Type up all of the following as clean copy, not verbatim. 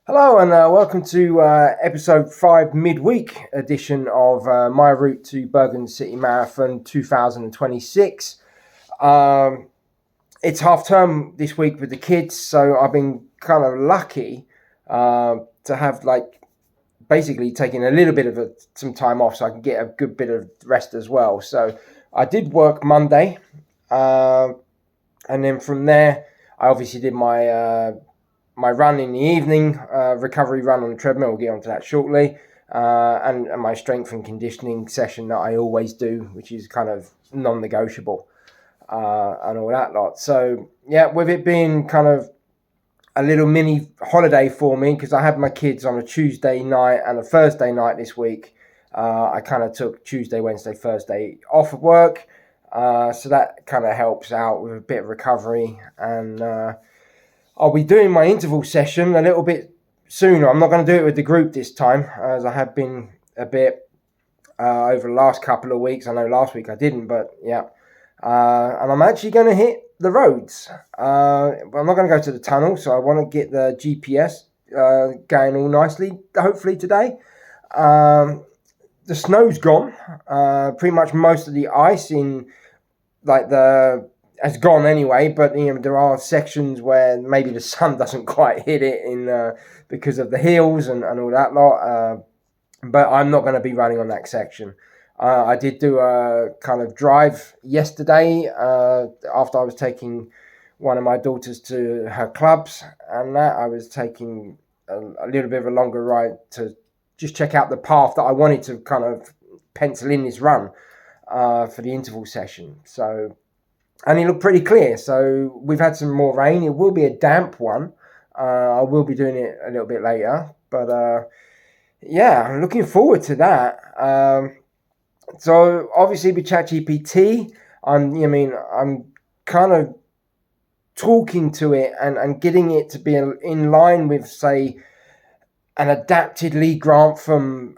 Hello and welcome to episode 5 midweek edition of my route to Bergen City Marathon 2026. It's half term this week with the kids, so I've been kind of lucky to have basically taking a little bit of some time off so I can get a good bit of rest as well. So I did work Monday, and then from there I obviously did my run in the evening, recovery run on the treadmill. We'll get onto that shortly. And my strength and conditioning session that I always do, which is kind of non-negotiable, and all that lot. So, yeah, with it being kind of a little mini holiday for me, because I had my kids on a Tuesday night and a Thursday night this week, I kind of took Tuesday, Wednesday, Thursday off of work. So that kind of helps out with a bit of recovery. And I'll be doing my interval session a little bit sooner. I'm not going to do it with the group this time, as I have been a bit over the last couple of weeks. I know last week I didn't, but yeah. And I'm actually going to hit the roads. I'm not going to go to the tunnel, so I want to get the GPS going all nicely, hopefully today. The snow's gone. Pretty much most of the ice in has gone anyway, but there are sections where maybe the sun doesn't quite hit it because of the hills and all that lot. But I'm not going to be running on that section. I did do a kind of drive yesterday after I was taking one of my daughters to her clubs, and that I was taking a little bit of a longer ride to just check out the path that I wanted to kind of pencil in this run for the interval session. So. And it looked pretty clear. So we've had some more rain. It will be a damp one. I will be doing it a little bit later. But yeah, I'm looking forward to that. So obviously with ChatGPT, I'm kind of talking to it and getting it to be in line with, say, an adapted Lee Grantham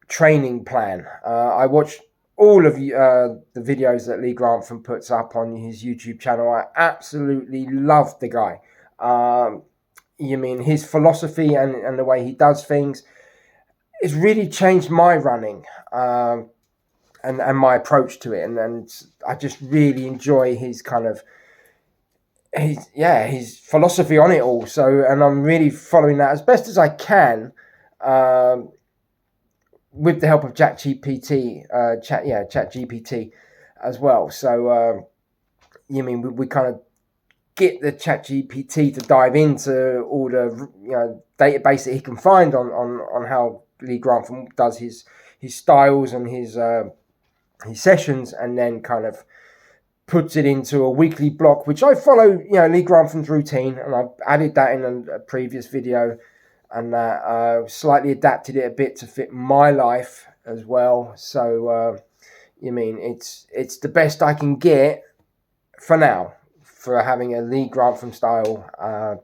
training plan. I watched all of the videos that Lee Grantham puts up on his YouTube channel. I absolutely love the guy. His philosophy and the way he does things has really changed my running and my approach to it. And I just really enjoy his kind of his philosophy on it all. So, and I'm really following that as best as I can. With the help of ChatGPT, ChatGPT as well. So, we kind of get the ChatGPT to dive into all the database that he can find on how Lee Grantham does his styles and his sessions, and then kind of puts it into a weekly block, which I follow. Lee Grantham's routine, and I've added that in a previous video. And slightly adapted it a bit to fit my life as well. So, it's the best I can get for now for having a Lee Grantham style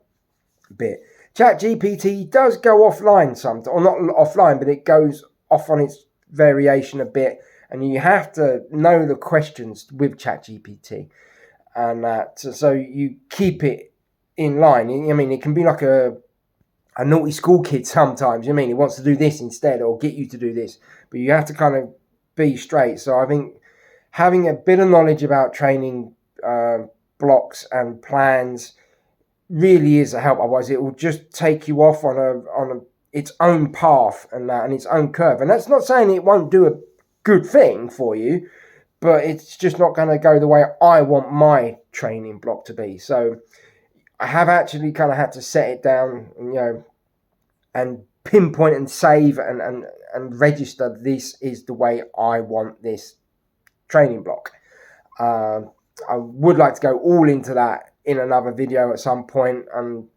bit. ChatGPT does go offline sometimes, or not offline, but it goes off on its variation a bit. And you have to know the questions with ChatGPT. And so you keep it in line. It can be like a naughty school kid sometimes. He wants to do this instead or get you to do this, but you have to kind of be straight. So I think having a bit of knowledge about training blocks and plans really is a help. Otherwise it will just take you off on its own path and its own curve. And that's not saying it won't do a good thing for you, but it's just not going to go the way I want my training block to be. So I have actually kind of had to set it down, and pinpoint and save and register. This is the way I want this training block. I would like to go all into that in another video at some point, and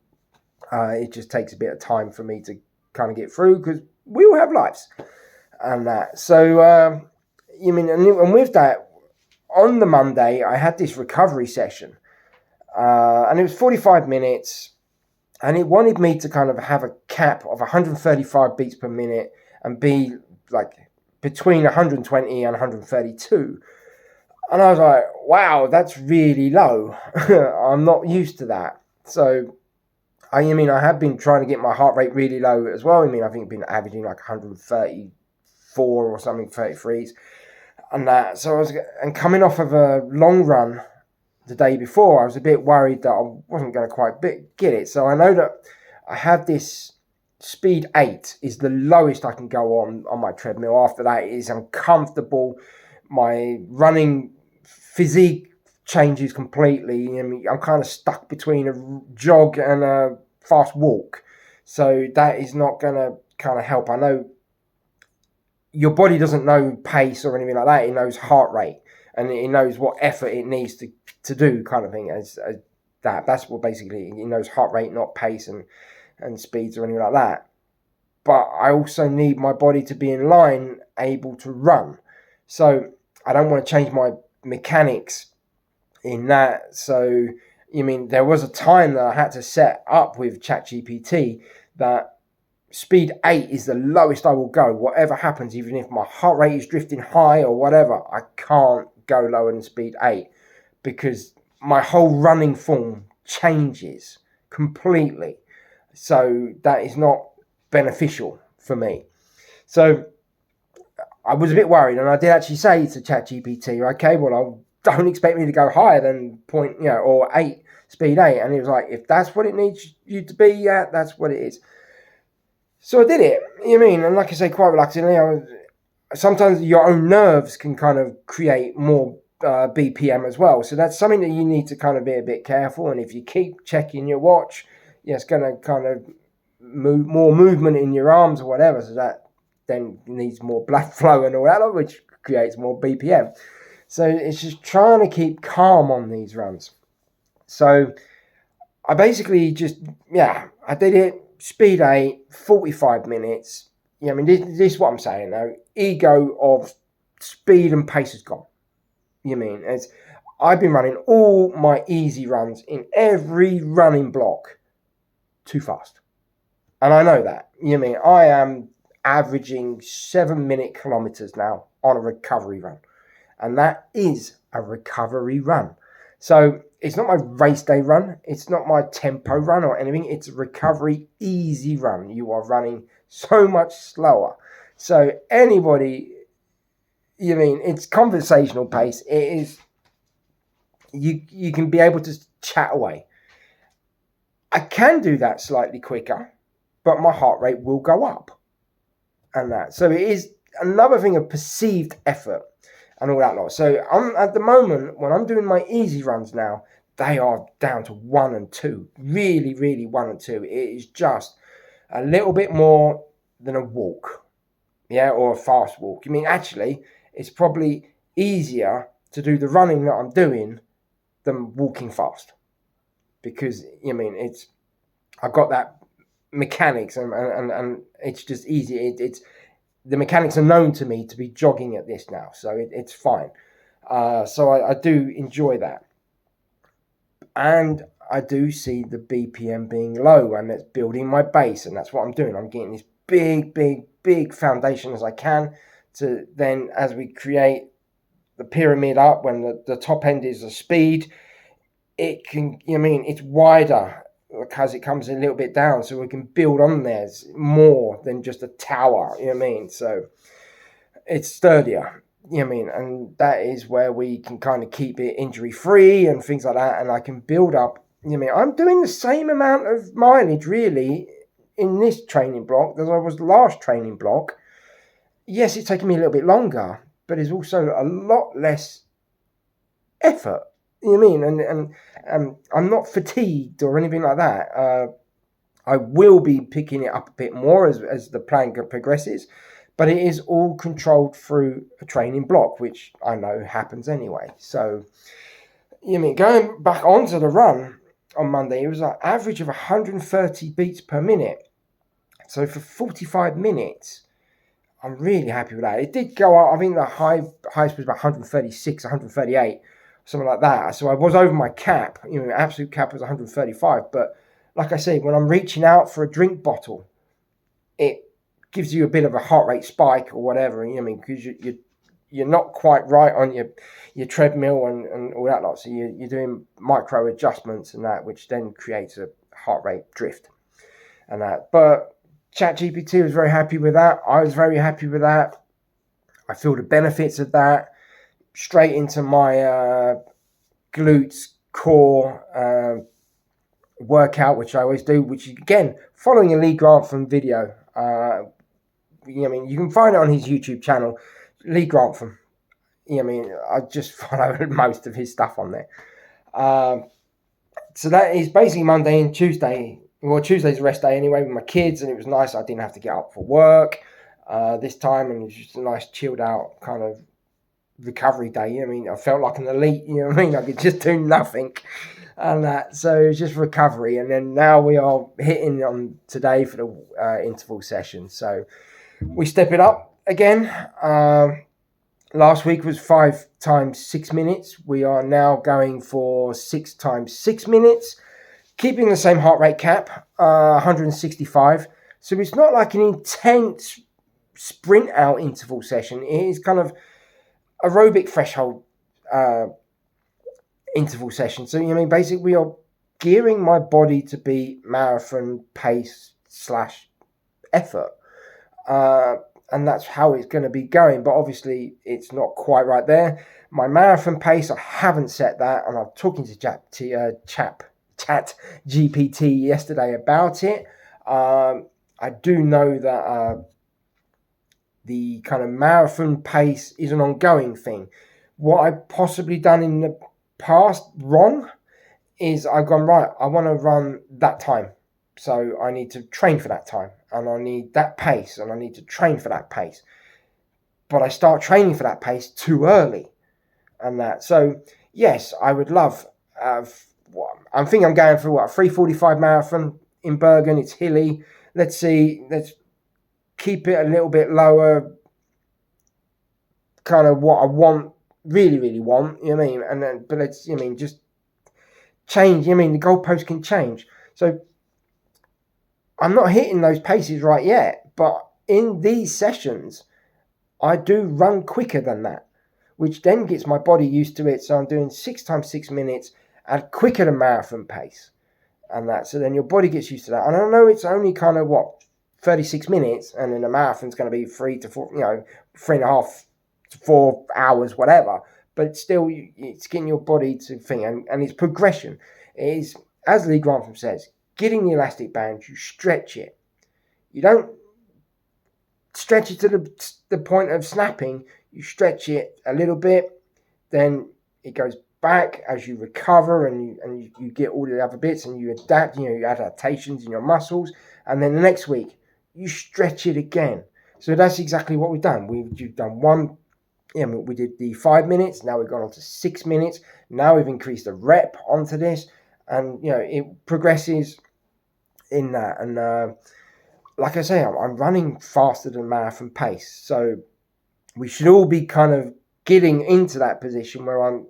it just takes a bit of time for me to kind of get through because we all have lives and that. So, and with that, on the Monday, I had this recovery session. And it was 45 minutes, and it wanted me to kind of have a cap of 135 beats per minute and be like between 120 and 132. And I was like, wow, that's really low. I'm not used to that. So I have been trying to get my heart rate really low as well. I think I've been averaging like 134 or something, 33s and that. So and coming off of a long run the day before, I was a bit worried that I wasn't going to quite get it. So I know that I have this speed 8 is the lowest I can go on my treadmill. After that, it is uncomfortable. My running physique changes completely. I'm kind of stuck between a jog and a fast walk. So that is not going to kind of help. I know your body doesn't know pace or anything like that. It knows heart rate, and it knows what effort it needs to do, kind of thing. As that. That's what basically it knows, heart rate, not pace and speeds or anything like that. But I also need my body to be in line, able to run. So I don't want to change my mechanics in that. So there was a time that I had to set up with ChatGPT that speed 8 is the lowest I will go. Whatever happens, even if my heart rate is drifting high or whatever, I can't go lower than speed 8 because my whole running form changes completely. So that is not beneficial for me. So I was a bit worried, and I did actually say to ChatGPT, okay, well, don't expect me to go higher than or 8, speed 8. And he was like, if that's what it needs you to be, yeah, that's what it is. So I did it, and like I say, quite reluctantly. Sometimes your own nerves can kind of create more BPM as well. So that's something that you need to kind of be a bit careful. And if you keep checking your watch, it's going to kind of more movement in your arms or whatever. So that then needs more blood flow and all that, which creates more BPM. So it's just trying to keep calm on these runs. So I basically I did it. Speed 8, 45 minutes. This is what I'm saying though. Ego of speed and pace is gone. As I've been running all my easy runs in every running block too fast. And I know that. I am averaging 7-minute kilometers now on a recovery run. And that is a recovery run. So it's not my race day run. It's not my tempo run or anything. It's a recovery easy run. You are running so much slower. So anybody, it's conversational pace. It is, you can be able to chat away. I can do that slightly quicker, but my heart rate will go up. And that. So it is another thing of perceived effort and all that lot. So at the moment, when I'm doing my easy runs now, they are down to 1 and 2. Really, really 1 and 2. It is just a little bit more than a walk. Or a fast walk. Actually, it's probably easier to do the running that I'm doing than walking fast. Because, I've got that mechanics and it's just easy. It's the mechanics are known to me to be jogging at this now. So it's fine. So I do enjoy that. And I do see the BPM being low, and it's building my base, and that's what I'm doing. I'm getting this big foundation as I can to then, as we create the pyramid up, when the top end is the speed, it can, it's wider because it comes a little bit down, so we can build on there more than just a tower, so it's sturdier. And that is where we can kind of keep it injury free and things like that. And I can build up. I'm doing the same amount of mileage really in this training block as I was the last training block. Yes, it's taking me a little bit longer, but it's also a lot less effort. And I'm not fatigued or anything like that. I will be picking it up a bit more as the plan progresses. But it is all controlled through a training block, which I know happens anyway. So, going back onto the run on Monday, it was an average of 130 beats per minute. So for 45 minutes, I'm really happy with that. It did go up. I think the highest was about 136, 138, something like that. So I was over my cap. Absolute cap was 135. But like I say, when I'm reaching out for a drink bottle, it gives you a bit of a heart rate spike or whatever, because you're not quite right on your treadmill and all that lot. So you're doing micro adjustments and that, which then creates a heart rate drift and that. But ChatGPT was very happy with that. I was very happy with that. I feel the benefits of that straight into my glutes core workout, which I always do, which is, again, following a Lee Granthams video. You can find it on his YouTube channel, Lee Granthams. I just follow most of his stuff on there. So that is basically Monday and Tuesday. Well, Tuesday's a rest day anyway with my kids, and it was nice. I didn't have to get up for work this time, and it was just a nice chilled out kind of recovery day. I felt like an elite. I could just do nothing, and that. So it was just recovery, and then now we are hitting on today for the interval session. So we step it up again. Last week was 5 times 6 minutes. We are now going for 6 times 6 minutes, keeping the same heart rate cap, 165. So it's not like an intense sprint out interval session. It is kind of aerobic threshold interval session. So, basically we are gearing my body to be marathon pace / effort. And that's how it's going to be going. But obviously, it's not quite right there. My marathon pace, I haven't set that. And I'm talking to Chat GPT yesterday about it. I do know that the kind of marathon pace is an ongoing thing. What I've possibly done in the past wrong is I've gone, right, I want to run that time. So I need to train for that time, and I need that pace, and I need to train for that pace. But I start training for that pace too early, and that. So yes, I would love. I think I'm going for a 3:45 marathon in Bergen. It's hilly. Let's see. Let's keep it a little bit lower. Kind of what I want, really want. And then, but let's. Just change. The goalpost can change. So I'm not hitting those paces right yet, but in these sessions, I do run quicker than that, which then gets my body used to it. So I'm doing 6 times 6 minutes at quicker than marathon pace and that. So then your body gets used to that. And I know it's only kind of 36 minutes, and then a marathon's going to be 3 to 4, 3.5 to 4 hours, whatever. But still, it's getting your body to think, and it's progression. It is, as Lee Granthams says, getting the elastic band, you stretch it. You don't stretch it to the point of snapping. You stretch it a little bit, then it goes back as you recover, and you get all the other bits, and you adapt, your adaptations in your muscles. And then the next week, you stretch it again. So that's exactly what we've done. We've done one. We did the 5 minutes. Now we've gone on to 6 minutes. Now we've increased the rep onto this. And, it progresses in that. And like I say, I'm running faster than marathon pace. So we should all be kind of getting into that position where me,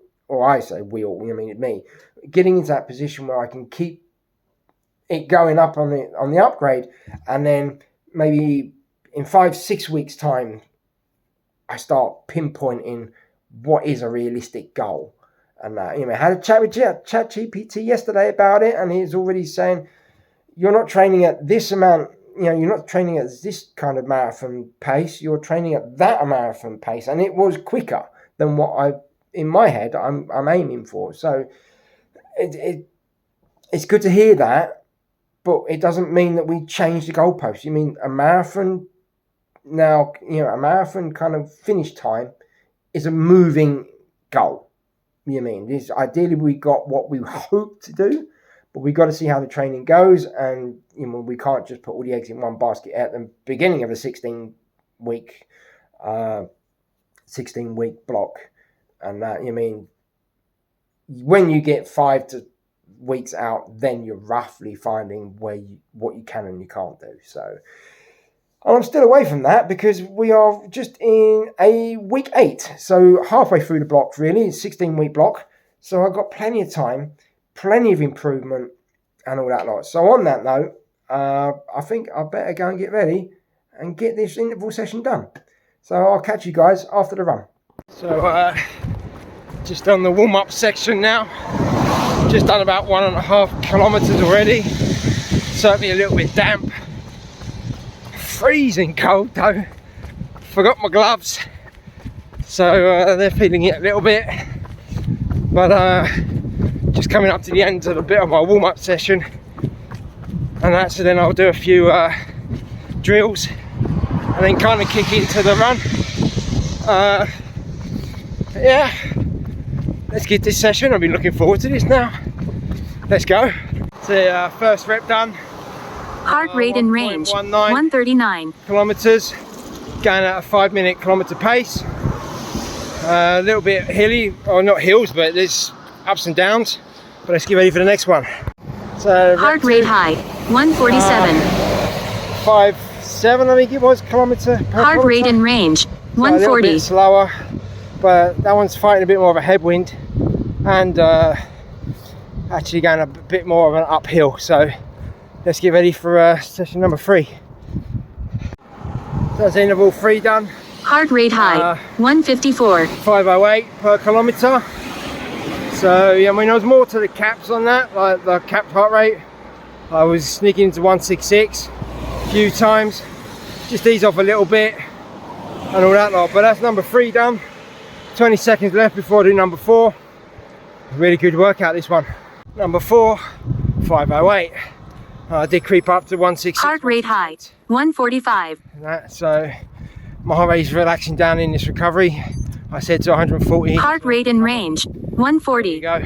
getting into that position where I can keep it going up on the upgrade. And then maybe in 5-6 weeks' time, I start pinpointing what is a realistic goal. And I had a chat with ChatGPT yesterday about it, and he's already saying, you're not training at this amount, you're not training at this kind of marathon pace, you're training at that marathon pace. And it was quicker than what in my head, I'm aiming for. So it's good to hear that, but it doesn't mean that we change the goalpost. A marathon now, a marathon kind of finish time is a moving goal. This ideally we got what we hope to do, but we got to see how the training goes, and we can't just put all the eggs in one basket at the beginning of a 16-week block. And that when you get 5 to weeks out, then you're roughly finding what you can and you can't do. So I'm still away from that because we are just in a week 8. So halfway through the block, really. It's a 16-week block. So I've got plenty of time, plenty of improvement and all that lot. So on that note, I think I better go and get ready and get this interval session done. So I'll catch you guys after the run. So just on the warm-up section now. Just done about 1.5 kilometers already. Certainly a little bit damp. Freezing cold though. Forgot my gloves, so they're feeling it a little bit. But just coming up to the end of a bit of my warm-up session, and that's then I'll do a few drills and then kind of kick into the run. Yeah, let's get this session. I've been looking forward to this now. Let's go. So first rep done. Heart rate and range 139 kilometers, going at a 5-minute kilometer pace. A little bit hilly, or not hills, but there's ups and downs. But let's get ready for the next one. So heart rate high 147 5.7 I think it was kilometer per heart kilometer. Rate and range 140 a little bit slower, but that one's fighting a bit more of a headwind and actually going a bit more of an uphill. So let's get ready for session number 3. So that's interval 3 done. Heart rate high 154 508 per kilometer. So yeah, I mean, there was more to the caps on that, like the capped heart rate. I was sneaking into 166 a few times, just ease off a little bit and all that lot. But that's number 3 done. 20 seconds left before I do number 4. Really good workout, this one. Number 4, 508. I did creep up to 160. Heart rate high 145. So my heart rate is relaxing down in this recovery. I said to 140. Heart rate and range 140. There you go.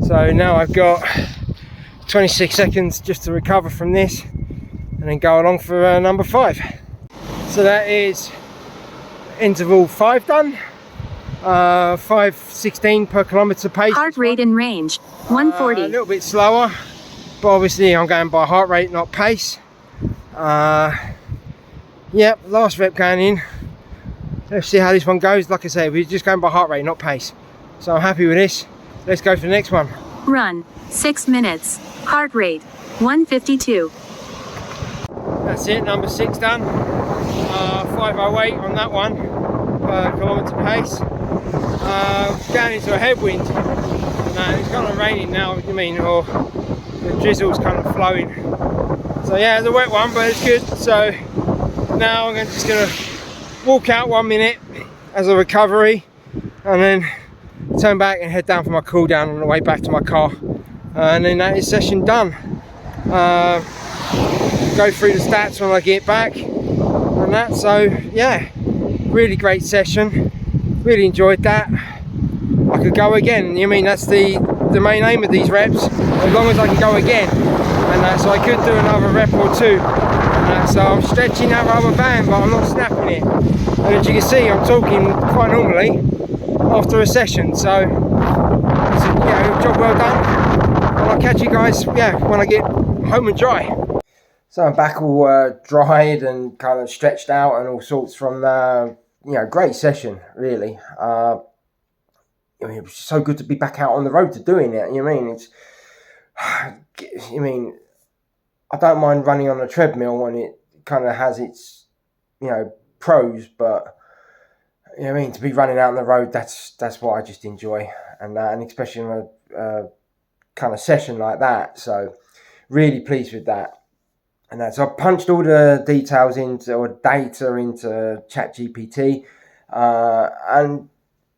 So now I've got 26 seconds just to recover from this and then go along for number 5. So that is interval 5 done. 5:16 per kilometer pace. Heart rate and range 140. A little bit slower, but obviously I'm going by heart rate, not pace. Yep, last rep going in. Let's see how this one goes. Like I say, we're just going by heart rate, not pace. So I'm happy with this. Let's go for the next one. Run 6 minutes. Heart rate 152. That's it, number 6 done. 508 on that one per kilometer pace. Going into a headwind. It's kind of raining now, I mean, or the drizzle's kind of flowing. So yeah, it's a wet one, but it's good. So now I'm just going to walk out 1 minute as a recovery and then turn back and head down for my cool down on the way back to my car, and then that is session done. Go through the stats when I get back and that. So yeah, really great session, really enjoyed that. I could go again. I mean, that's the main aim of these reps, as long as I can go again, and so I could do another rep or 2. So I'm stretching that rubber band, but I'm not snapping it. And as you can see, I'm talking quite normally after a session. So, job well done. And I'll catch you guys, when I get home and dry. So I'm back all dried and kind of stretched out and all sorts from great session, really. It was so good to be back out on the road to doing it. I don't mind running on a treadmill when it kind of has its, pros, but to be running out on the road, that's what I just enjoy, and especially in a kind of session like that. So really pleased with that. And so I punched all the details data into ChatGPT, and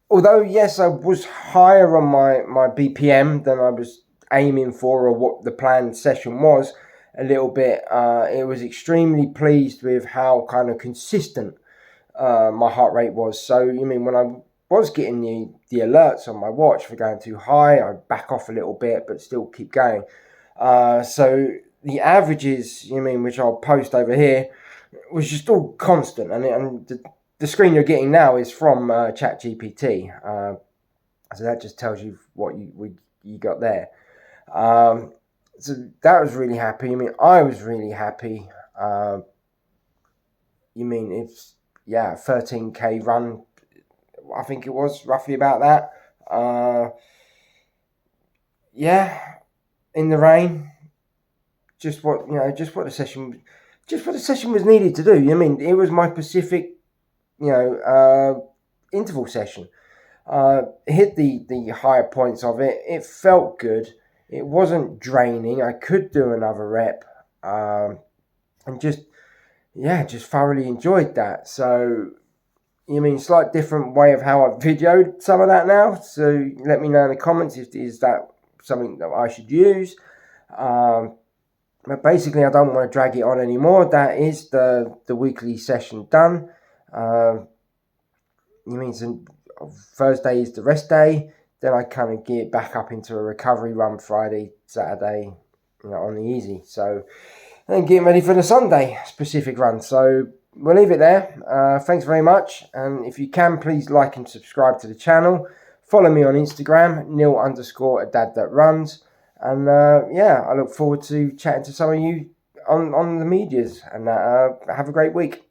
although yes, I was higher on my BPM than I was aiming for, or what the planned session was, a little bit. It was extremely pleased with how kind of consistent my heart rate was. So when I was getting the alerts on my watch for going too high, I'd back off a little bit but still keep going. So the averages, which I'll post over here, was just all constant, and the screen you're getting now is from ChatGPT. So that just tells you what you got there. So that was really happy. I was really happy. It's 13k run, I think it was roughly about that. In the rain, just what the session was needed to do. It was my Pacific, interval session. Hit the higher points of it. It felt good. It wasn't draining. I could do another rep. and just thoroughly enjoyed that. So, slight different way of how I've videoed some of that now. So let me know in the comments if is that something that I should use. But basically, I don't want to drag it on anymore. That is the weekly session done. Thursday is the rest day. Then I kind of get back up into a recovery run Friday, Saturday, on the easy. So then getting ready for the Sunday specific run. So we'll leave it there. Thanks very much. And if you can, please like and subscribe to the channel. Follow me on Instagram, Neil_a_dad_that_runs. And I look forward to chatting to some of you on the medias. And have a great week.